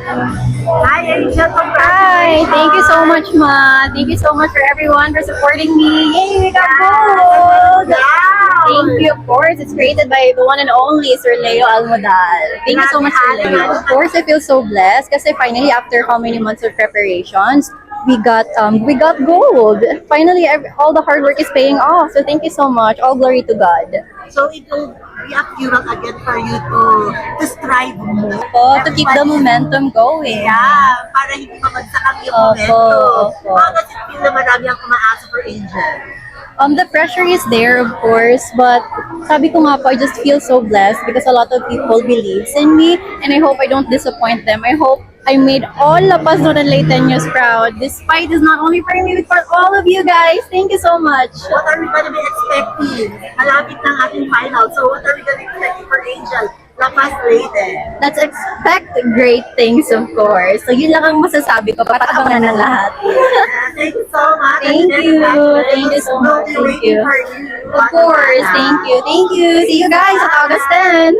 Hi, Angel. Hi, thank you so much, Ma. Thank you so much for everyone for supporting me. Yay, we got gold! Thank you, of course. It's created by the one and only Sir Leo Almodal. Thank you so much, Sir Leo. Of course, I feel so blessed kasi finally, after how many months of preparations, we got gold. Finally, all the hard work is paying off. So thank you so much. All glory to God. So it will be a fuel again for you to strive more. To keep the momentum going. Yeah, para hindi mamagsak ang iyong Opo, momentum. opo. How does it feel na marami ang umaasa for Angel? The pressure is there, of course, but sabi ko nga po, I just feel so blessed because a lot of people believes in me, and I hope I don't disappoint them. I hope I made all of us and Layteños proud. This fight is not only for me, but for all of you guys. Thank you so much. What are we gonna be expecting? Malapit ng ating final. So what are we gonna be expecting for Angel? La Paz Leyte. Let's expect great things, of course. So yun lang ang masasabi ko para abangan ng lahat. Thank you so much. Thank you. Thank you so much. We'll be Thank you. waiting for you. Of course. Thank you. Thank you. See you guys at August 10.